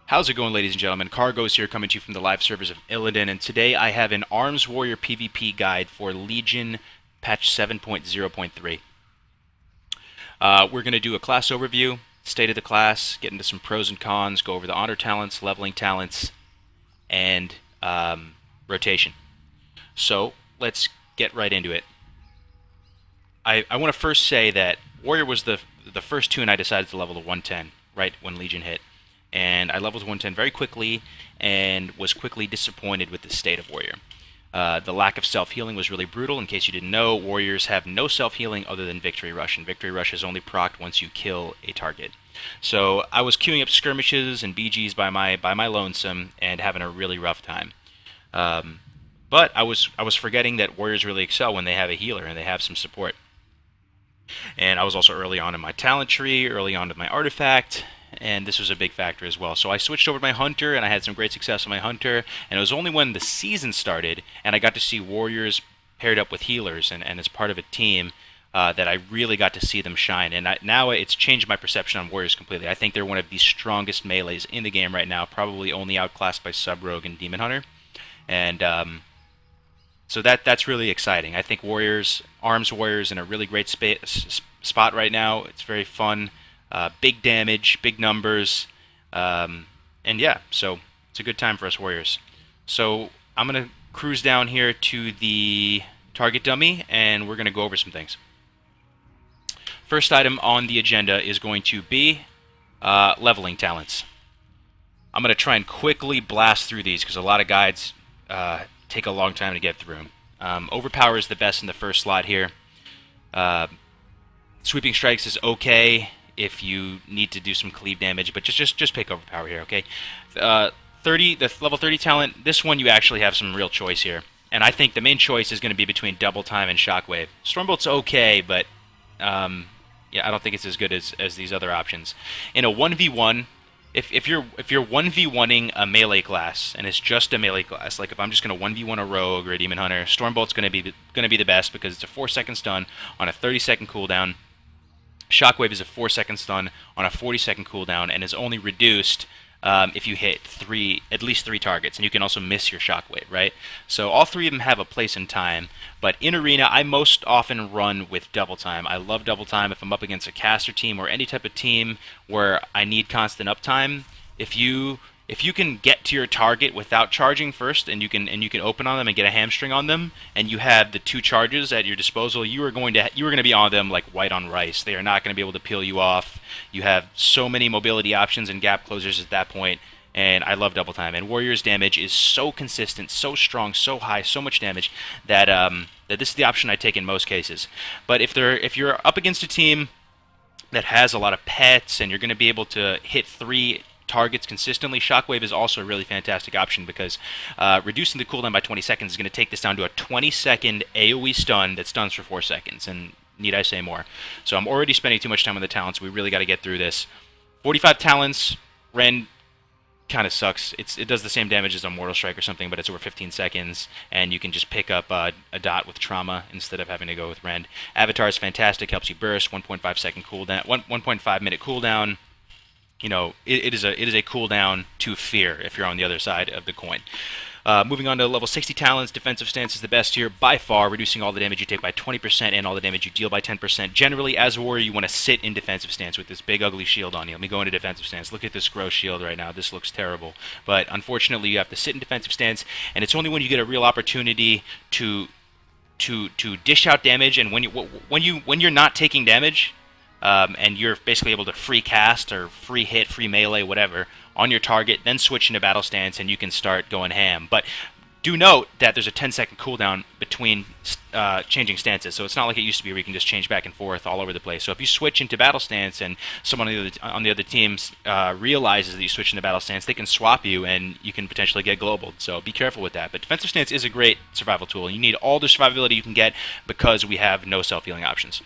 How's it going, ladies and gentlemen? Cargos here, coming to you from the live servers of Illidan, and today I have an Arms Warrior PvP guide for Legion patch 7.0.3. We're going to do a class overview, state of the class, get into some pros and cons, go over the honor talents, leveling talents, and rotation. So let's get right into it. I want to first say that Warrior was the first tune I decided to level to 110 right when Legion hit. And I leveled to 110 very quickly and was quickly disappointed with the state of Warrior. The lack of self-healing was really brutal. In case you didn't know, Warriors have no self-healing other than Victory Rush, and Victory Rush is only procced once you kill a target. So I was queuing up skirmishes and BGs by my lonesome and having a really rough time. But I was forgetting that Warriors really excel when they have a healer and they have some support. And I was also early on in my talent tree, early on with my artifact, and this was a big factor as well. So I switched over to my Hunter, and I had some great success on my Hunter, and it was only when the season started, and I got to see Warriors paired up with healers, and as part of a team, that I really got to see them shine. And now it's changed my perception on Warriors completely. I think they're one of the strongest melees in the game right now, probably only outclassed by Sub-Rogue and Demon Hunter. And so that's really exciting. I think Warriors, Arms Warriors, in a really great spot right now. It's very fun. Big damage, big numbers, and yeah, so it's a good time for us Warriors. So I'm going to cruise down here to the target dummy, and we're going to go over some things. First item on the agenda is going to be leveling talents. I'm going to try and quickly blast through these because a lot of guides take a long time to get through. Overpower is the best in the first slot here. Sweeping Strikes is okay if you need to do some cleave damage, but just pick Overpower here, okay? The level 30 talent, this one you actually have some real choice here. And I think the main choice is going to be between Double Time and Shockwave. Stormbolt's okay, but yeah, I don't think it's as good as these other options. In a 1v1, if you're 1v1ing a melee class, and it's just a melee class, like if I'm just going to 1v1 a Rogue or a Demon Hunter, Stormbolt's going to be the best because it's a 4-second stun on a 30-second cooldown. Shockwave is a 4-second stun on a 40-second cooldown and is only reduced if you hit at least three targets, and you can also miss your Shockwave, right? So all three of them have a place in time, but in Arena, I most often run with Double Time. I love Double Time if I'm up against a caster team or any type of team where I need constant uptime. If you can get to your target without charging first, and you can open on them and get a hamstring on them, and you have the two charges at your disposal, you are going to be on them like white on rice. They are not going to be able to peel you off. You have so many mobility options and gap closers at that point, and I love Double Time. And Warrior's damage is so consistent, so strong, so high, so much damage that that this is the option I take in most cases. But if you're up against a team that has a lot of pets and you're going to be able to hit three targets consistently, Shockwave is also a really fantastic option because reducing the cooldown by 20 seconds is going to take this down to a 20-second AoE stun that stuns for 4 seconds, and need I say more. So I'm already spending too much time on the talents. We really got to get through this. 45 talents, Ren kind of sucks. It does the same damage as a Mortal Strike or something, but it's over 15 seconds, and you can just pick up a dot with Trauma instead of having to go with Rend. Avatar is fantastic, helps you burst, 1.5 second cooldown, 1.5 minute cooldown. You know, it is a cooldown to fear if you're on the other side of the coin. Moving on to level 60 talents, defensive stance is the best here by far, reducing all the damage you take by 20% and all the damage you deal by 10%. Generally, as a warrior, you want to sit in defensive stance with this big ugly shield on you. Let me go into defensive stance. Look at this gross shield right now. This looks terrible. But unfortunately, you have to sit in defensive stance, and it's only when you get a real opportunity to dish out damage, and when you're not taking damage, and you're basically able to free cast or free hit, free melee, whatever, on your target, then switch into battle stance and you can start going ham. But do note that there's a 10-second cooldown between changing stances, so it's not like it used to be where you can just change back and forth all over the place. So if you switch into battle stance and someone on the other teams realizes that you switch into battle stance, they can swap you and you can potentially get globaled. So be careful with that. But defensive stance is a great survival tool. You need all the survivability you can get because we have no self-healing options.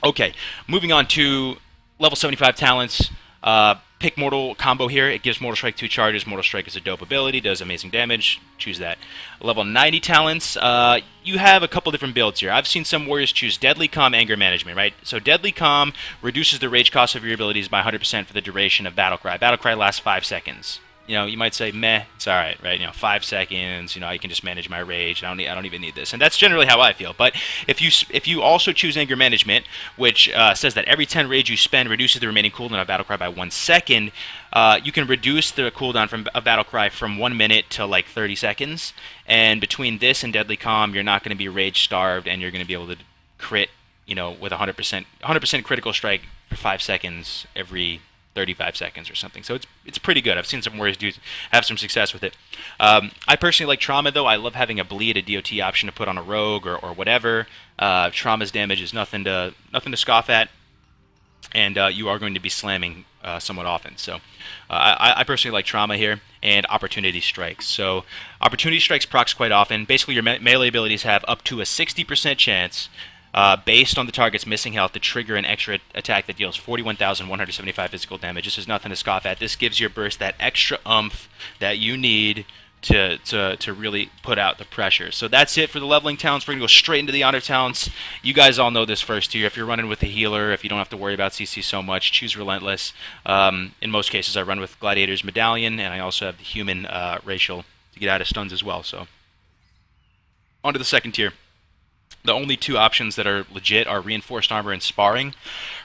Okay, moving on to level 75 talents. pick Mortal combo here. It gives Mortal Strike 2 charges. Mortal Strike is a dope ability, does amazing damage. Choose that. Level 90 talents. You have a couple different builds here. I've seen some warriors choose Deadly Calm, Anger Management, right? So Deadly Calm reduces the rage cost of your abilities by 100% for the duration of Battle Cry. Battle Cry lasts 5 seconds. You know, you might say, meh, it's all right, right? You know, 5 seconds. You know, I can just manage my rage. I don't even need this, and that's generally how I feel. But if you also choose Anger Management, which says that every 10 rage you spend reduces the remaining cooldown of Battle Cry by 1 second, you can reduce the cooldown from a Battle Cry from 1 minute to like 30 seconds. And between this and Deadly Calm, you're not going to be rage starved, and you're going to be able to crit, you know, with 100% critical strike for 5 seconds every 35 seconds or something. So it's pretty good. I've seen some warriors have some success with it. I personally like Trauma, though. I love having a bleed, a DOT option to put on a rogue or whatever. Trauma's damage is nothing to scoff at, and you are going to be slamming somewhat often. So I personally like Trauma here, and Opportunity Strikes. So Opportunity Strikes procs quite often. Basically, your melee abilities have up to a 60% chance, based on the target's missing health, to trigger an extra attack that deals 41,175 physical damage. This is nothing to scoff at. This gives your burst that extra oomph that you need to really put out the pressure. So that's it for the leveling talents. We're going to go straight into the honor talents. You guys all know this first tier. If you're running with a healer, if you don't have to worry about CC so much, choose Relentless. In most cases, I run with Gladiator's Medallion, and I also have the Human Racial to get out of stuns as well. So on to the second tier. The only two options that are legit are Reinforced Armor and Sparring.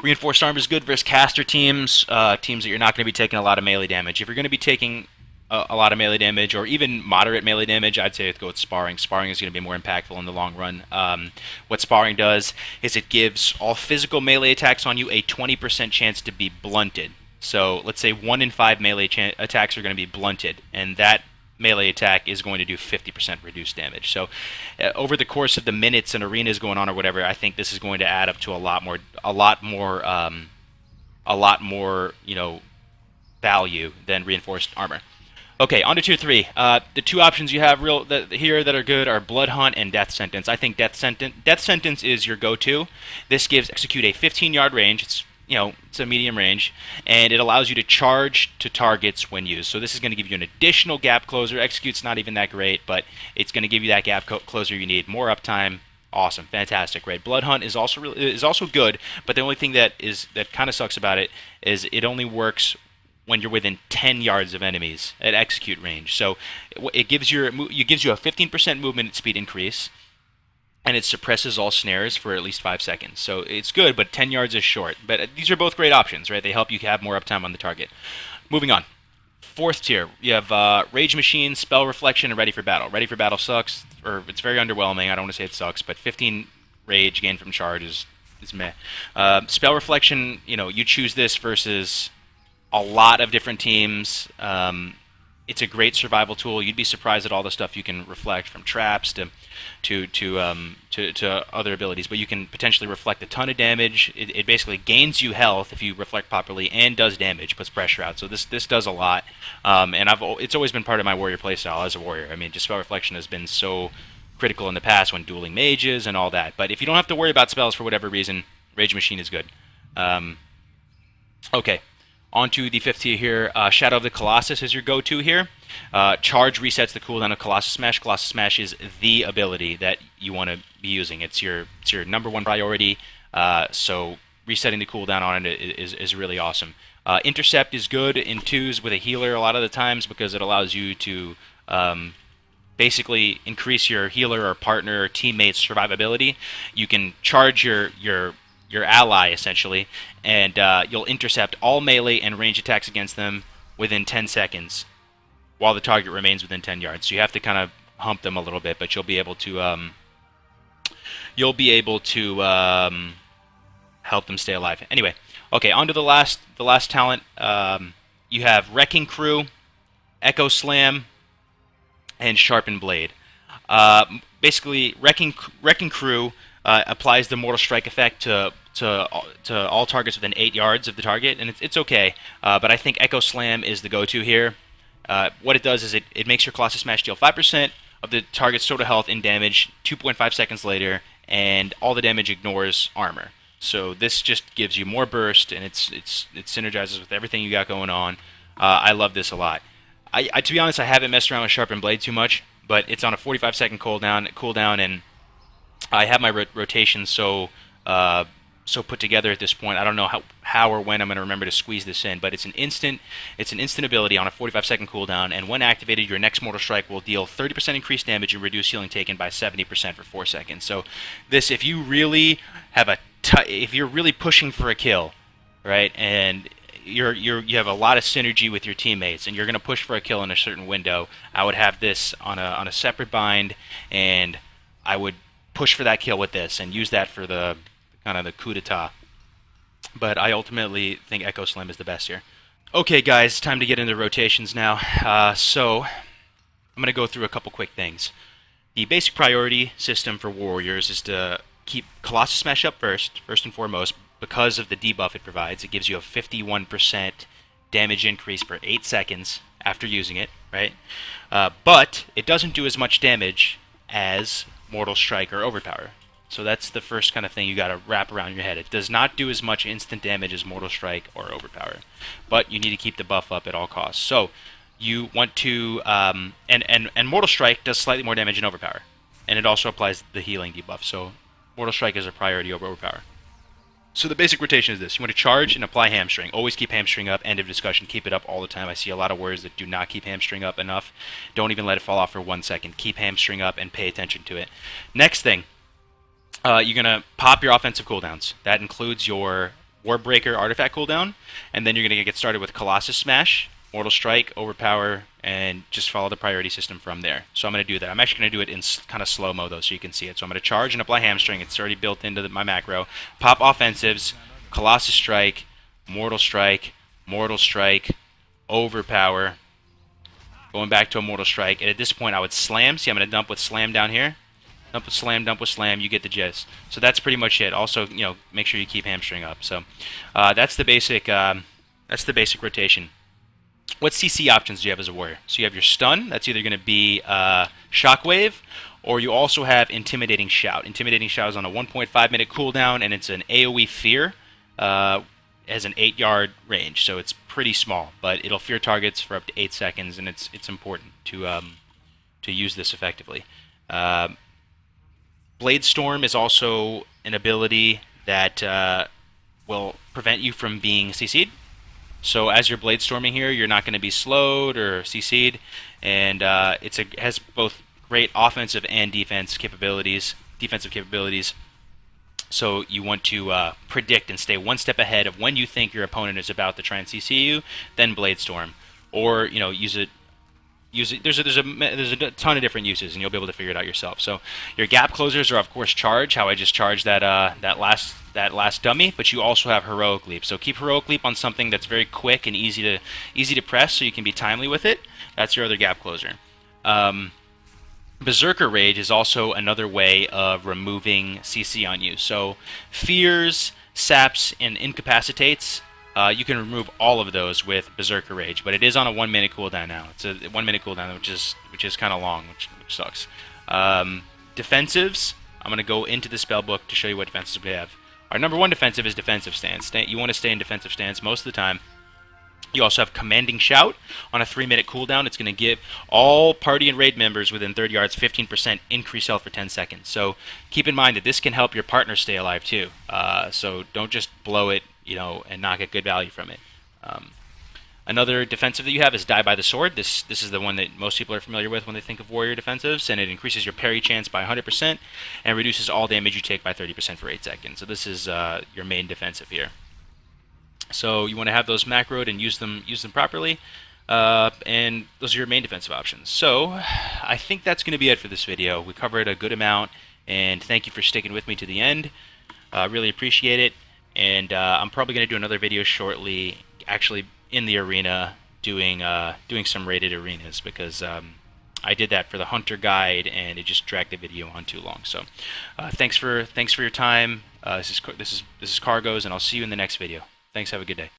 Reinforced Armor is good versus caster teams, teams that you're not going to be taking a lot of melee damage. If you're going to be taking a lot of melee damage, or even moderate melee damage, I'd say go with Sparring. Sparring is going to be more impactful in the long run. What Sparring does is it gives all physical melee attacks on you a 20% chance to be blunted. So let's say 1 in 5 melee attacks are going to be blunted, and that melee attack is going to do 50% reduced damage. So over the course of the minutes and arenas going on or whatever, I think this is going to add up to a lot more, you know, value than Reinforced Armor. Okay, on to tier 3. The two options you have here that are good are Blood Hunt and Death Sentence. I think Death Sentence is your go-to. This gives Execute a 15-yard range. It's a medium range, and it allows you to charge to targets when used. So this is going to give you an additional gap closer. Execute's not even that great, but it's going to give you that gap closer you need. More uptime. Awesome, fantastic, right? Blood Hunt is also good, but the only thing that kind of sucks about it is it only works when you're within 10 yards of enemies at execute range. So it gives you a 15% movement speed increase, and it suppresses all snares for at least 5 seconds. So it's good, but 10 yards is short. But these are both great options, right? They help you have more uptime on the target. Moving on. Fourth tier, you have Rage Machine, Spell Reflection, and Ready for Battle. Ready for Battle sucks, or it's very underwhelming. I don't want to say it sucks, but 15 rage gained from charge is meh. Spell Reflection, you choose this versus a lot of different teams. It's a great survival tool. You'd be surprised at all the stuff you can reflect, from traps to other abilities. But you can potentially reflect a ton of damage. It basically gains you health if you reflect properly, and does damage, puts pressure out. So this does a lot. And it's always been part of my warrior playstyle as a warrior. I mean, just spell reflection has been so critical in the past when dueling mages and all that. But if you don't have to worry about spells for whatever reason, Rage Machine is good. Okay. On to the fifth tier here. Shadow of the Colossus is your go-to here. Charge resets the cooldown of Colossus Smash. Colossus Smash is the ability that you want to be using. It's your number one priority. So resetting the cooldown on it is really awesome. Intercept is good in twos with a healer a lot of the times, because it allows you to basically increase your healer or partner or teammate's survivability. You can charge your ally, essentially, and you'll intercept all melee and range attacks against them within 10 seconds while the target remains within 10 yards. So you have to kind of hump them a little bit, but you'll be able to help them stay alive. Anyway, okay, on to the last talent. You have Wrecking Crew, Echo Slam, and Sharpened Blade. Basically, Wrecking Crew applies the Mortal Strike effect to all targets within 8 yards of the target, and it's okay. But I think Echo Slam is the go-to here. What it does is it makes your Colossus Smash deal 5% of the target's total health and damage 2.5 seconds later, and all the damage ignores armor. So this just gives you more burst, and it synergizes with everything you got going on. I love this a lot. To be honest, I haven't messed around with Sharpened Blade too much, but it's on a 45-second cooldown, and I have my rotations so put together at this point. I don't know how or when I'm going to remember to squeeze this in, but it's an instant ability on a 45-second cooldown, and when activated, your next Mortal Strike will deal 30% increased damage and reduce healing taken by 70% for 4 seconds. So this, if you really have if you're really pushing for a kill, right, and you have a lot of synergy with your teammates, and you're going to push for a kill in a certain window, I would have this on a separate bind, and I would push for that kill with this and use that for the kind of the coup d'etat. But I ultimately think Echo Slim is the best here. Okay, guys, time to get into rotations now. So I'm going to go through a couple quick things. The basic priority system for Warriors is to keep Colossus Smash up first and foremost, because of the debuff it provides. It gives you a 51% damage increase for 8 seconds after using it, right? But it doesn't do as much damage as Mortal Strike or Overpower. So that's the first kind of thing you got to wrap around your head. It does not do as much instant damage as Mortal Strike or Overpower, but you need to keep the buff up at all costs. So you want to, and Mortal Strike does slightly more damage than Overpower, and it also applies the healing debuff. So Mortal Strike is a priority over Overpower. So the basic rotation is this. You want to charge and apply Hamstring. Always keep Hamstring up. End of discussion. Keep it up all the time. I see a lot of warriors that do not keep Hamstring up enough. Don't even let it fall off for 1 second. Keep Hamstring up and pay attention to it. Next thing, you're going to pop your offensive cooldowns. That includes your Warbreaker artifact cooldown, and then you're going to get started with Colossus Smash, Mortal Strike, Overpower, and just follow the priority system from there. So I'm going to do that. I'm actually going to do it in kind of slow-mo, though, so you can see it. So I'm going to charge and apply Hamstring. It's already built into my macro. Pop offensives, Colossus Strike, Mortal Strike, Overpower, going back to a Mortal Strike. And at this point, I would slam. See, I'm going to dump with slam down here. Dump with slam, you get the gist. So that's pretty much it. Also, make sure you keep Hamstring up. So that's the basic rotation. What CC options do you have as a warrior? So you have your stun. That's either going to be Shockwave, or you also have Intimidating Shout. Intimidating Shout is on a 1.5-minute cooldown, and it's an AoE fear. Has an 8-yard range, so it's pretty small, but it'll fear targets for up to 8 seconds, and it's important to use this effectively. Blade Storm is also an ability that will prevent you from being CC'd. So as you're Blade Storming here, you're not going to be slowed or CC'd, and it has both great offensive and defensive capabilities. So you want to predict and stay one step ahead of when you think your opponent is about to try and CC you, then Blade Storm, or use it. There's a ton of different uses, and you'll be able to figure it out yourself. So your gap closers are, of course, charge. How I just charged that last dummy, but you also have Heroic Leap. So keep Heroic Leap on something that's very quick and easy to press, so you can be timely with it. That's your other gap closer. Berserker Rage is also another way of removing CC on you. So fears, saps, and incapacitates. You can remove all of those with Berserker Rage, but it is on a 1-minute cooldown now. It's a 1-minute cooldown, which is kind of long, which sucks. Defensives, I'm going to go into the spellbook to show you what defensives we have. Our number 1 defensive is Defensive Stance. You want to stay in Defensive Stance most of the time. You also have Commanding Shout on a 3-minute cooldown. It's going to give all party and raid members within 30 yards 15% increased health for 10 seconds. So keep in mind that this can help your partner stay alive too. So don't just blow it, and not get good value from it. Another defensive that you have is Die by the Sword. This is the one that most people are familiar with when they think of warrior defensives, and it increases your parry chance by 100% and reduces all damage you take by 30% for 8 seconds. So this is your main defensive here. So you want to have those macroed and use them properly, and those are your main defensive options. So I think that's going to be it for this video. We covered a good amount, and thank you for sticking with me to the end. Really appreciate it, and I'm probably going to do another video shortly, actually in the arena, doing some rated arenas, because I did that for the Hunter Guide, and it just dragged the video on too long. So thanks for your time. This is Cargos, and I'll see you in the next video. Thanks, have a good day.